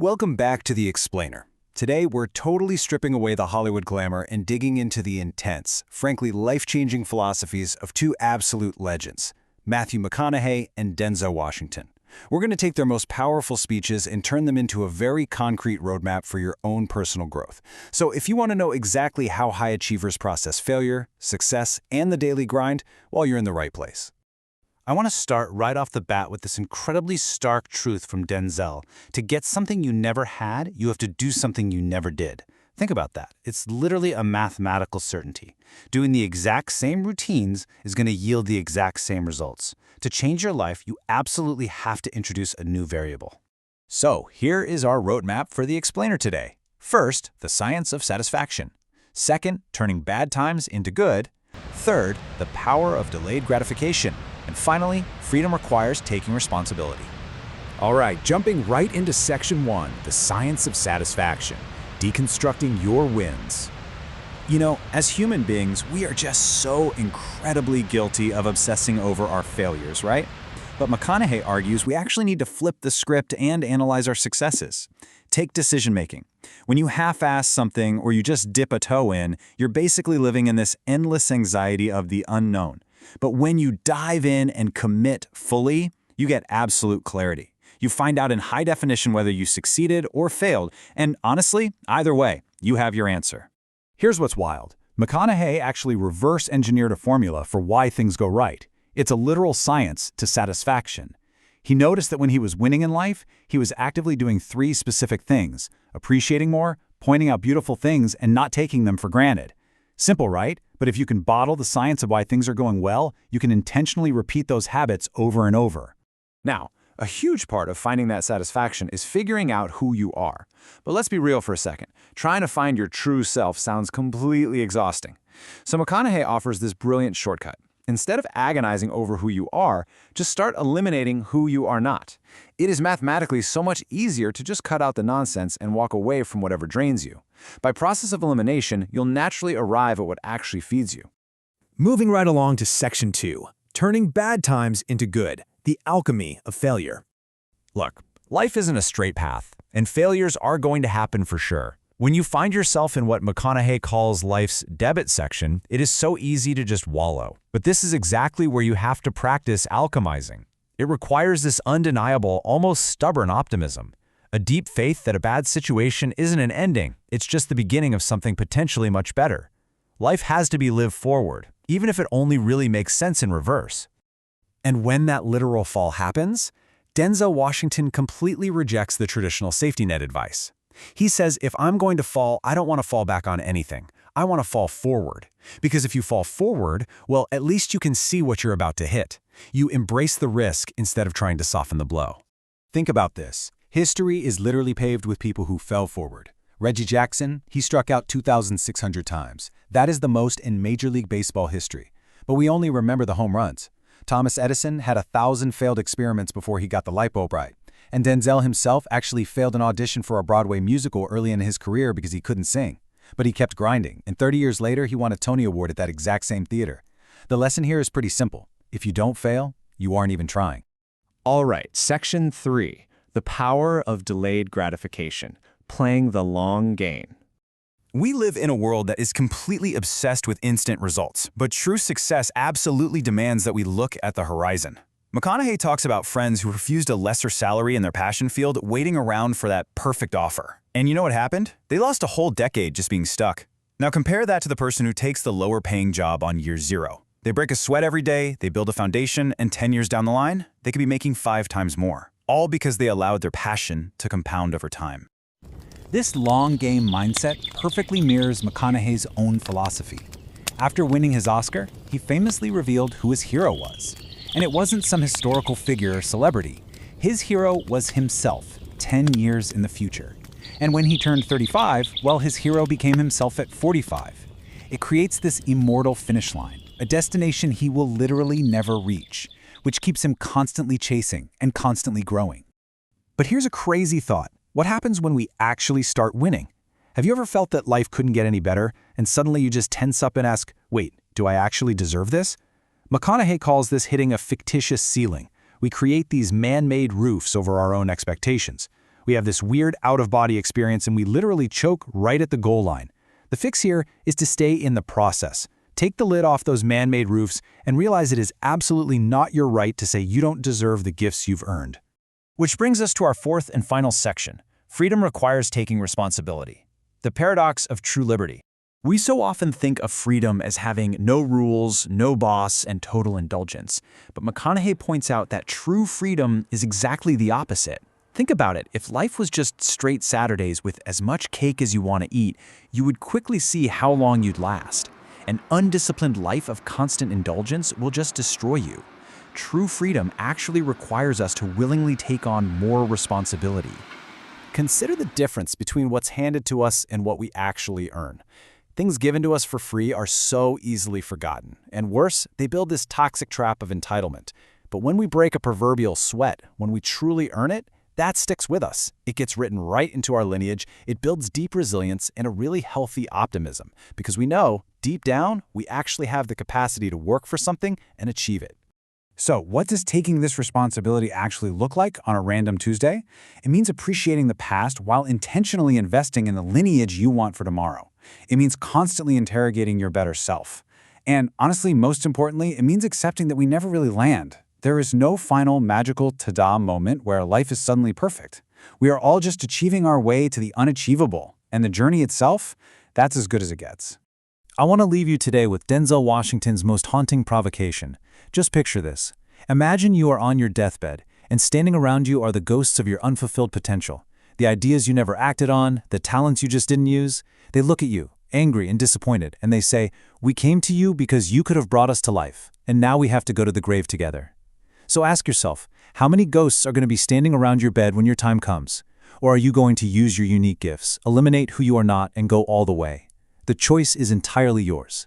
Welcome back to The Explainer. Today, we're totally stripping away the Hollywood glamour and digging into the intense, frankly life-changing philosophies of two absolute legends, Matthew McConaughey and Denzel Washington. We're going to take their most powerful speeches and turn them into a very concrete roadmap for your own personal growth. So if you want to know exactly how high achievers process failure, success, and the daily grind, well, you're in the right place. I want to start right off the bat with this incredibly stark truth from Denzel. To get something you never had, you have to do something you never did. Think about that. It's literally a mathematical certainty. Doing the exact same routines is going to yield the exact same results. To change your life, you absolutely have to introduce a new variable. So here is our roadmap for The Explainer today. First, the science of satisfaction. Second, turning bad times into good. Third, the power of delayed gratification. And finally, freedom requires taking responsibility. All right, jumping right into Section 1, the science of satisfaction, deconstructing your wins. You know, as human beings, we are just so incredibly guilty of obsessing over our failures, right? But McConaughey argues we actually need to flip the script and analyze our successes. Take decision-making. When you half-ass something or you just dip a toe in, you're basically living in this endless anxiety of the unknown. But when you dive in and commit fully, you get absolute clarity. You find out in high definition whether you succeeded or failed, and honestly, either way, you have your answer. Here's what's wild. McConaughey actually reverse-engineered a formula for why things go right. It's a literal science to satisfaction. He noticed that when he was winning in life, he was actively doing three specific things: appreciating more, pointing out beautiful things, and not taking them for granted. Simple, right? But if you can bottle the science of why things are going well, you can intentionally repeat those habits over and over. Now, a huge part of finding that satisfaction is figuring out who you are. But let's be real for a second. Trying to find your true self sounds completely exhausting. So McConaughey offers this brilliant shortcut. Instead of agonizing over who you are, just start eliminating who you are not. It is mathematically so much easier to just cut out the nonsense and walk away from whatever drains you. By process of elimination, you'll naturally arrive at what actually feeds you. Moving right along to Section 2, turning bad times into good, the alchemy of failure. Look, life isn't a straight path, and failures are going to happen for sure. When you find yourself in what McConaughey calls life's debit section, it is so easy to just wallow. But this is exactly where you have to practice alchemizing. It requires this undeniable, almost stubborn optimism. A deep faith that a bad situation isn't an ending, it's just the beginning of something potentially much better. Life has to be lived forward, even if it only really makes sense in reverse. And when that literal fall happens, Denzel Washington completely rejects the traditional safety net advice. He says, if I'm going to fall, I don't want to fall back on anything. I want to fall forward. Because if you fall forward, well, at least you can see what you're about to hit. You embrace the risk instead of trying to soften the blow. Think about this. History is literally paved with people who fell forward. Reggie Jackson, he struck out 2,600 times. That is the most in Major League Baseball history. But we only remember the home runs. Thomas Edison had 1,000 failed experiments before he got the light bulb right. And Denzel himself actually failed an audition for a Broadway musical early in his career because he couldn't sing. But he kept grinding, and 30 years later, he won a Tony Award at that exact same theater. The lesson here is pretty simple. If you don't fail, you aren't even trying. All right, Section 3, the power of delayed gratification, playing the long game. We live in a world that is completely obsessed with instant results, but true success absolutely demands that we look at the horizon. McConaughey talks about friends who refused a lesser salary in their passion field waiting around for that perfect offer. And you know what happened? They lost a whole decade just being stuck. Now compare that to the person who takes the lower paying job on year 0. They break a sweat every day, they build a foundation, and 10 years down the line, they could be making 5 times more. All because they allowed their passion to compound over time. This long game mindset perfectly mirrors McConaughey's own philosophy. After winning his Oscar, he famously revealed who his hero was. And it wasn't some historical figure or celebrity. His hero was himself, 10 years in the future. And when he turned 35, well, his hero became himself at 45. It creates this immortal finish line, a destination he will literally never reach, which keeps him constantly chasing and constantly growing. But here's a crazy thought. What happens when we actually start winning? Have you ever felt that life couldn't get any better, and suddenly you just tense up and ask, wait, do I actually deserve this? McConaughey calls this hitting a fictitious ceiling. We create these man-made roofs over our own expectations. We have this weird out-of-body experience and we literally choke right at the goal line. The fix here is to stay in the process. Take the lid off those man-made roofs and realize it is absolutely not your right to say you don't deserve the gifts you've earned. Which brings us to our fourth and final section. Freedom requires taking responsibility. The paradox of true liberty. We so often think of freedom as having no rules, no boss, and total indulgence. But McConaughey points out that true freedom is exactly the opposite. Think about it. If life was just straight Saturdays with as much cake as you want to eat, you would quickly see how long you'd last. An undisciplined life of constant indulgence will just destroy you. True freedom actually requires us to willingly take on more responsibility. Consider the difference between what's handed to us and what we actually earn. Things given to us for free are so easily forgotten. And worse, they build this toxic trap of entitlement. But when we break a proverbial sweat, when we truly earn it, that sticks with us. It gets written right into our lineage. It builds deep resilience and a really healthy optimism because we know, deep down, we actually have the capacity to work for something and achieve it. So, what does taking this responsibility actually look like on a random Tuesday? It means appreciating the past while intentionally investing in the lineage you want for tomorrow. It means constantly interrogating your better self. And honestly, most importantly, it means accepting that we never really land. There is no final magical ta-da moment where life is suddenly perfect. We are all just achieving our way to the unachievable, and the journey itself, that's as good as it gets. I want to leave you today with Denzel Washington's most haunting provocation. Just picture this. Imagine you are on your deathbed, and standing around you are the ghosts of your unfulfilled potential. The ideas you never acted on, the talents you just didn't use. They look at you, angry and disappointed, and they say, "We came to you because you could have brought us to life, and now we have to go to the grave together." So ask yourself, how many ghosts are going to be standing around your bed when your time comes? Or are you going to use your unique gifts, eliminate who you are not, and go all the way? The choice is entirely yours.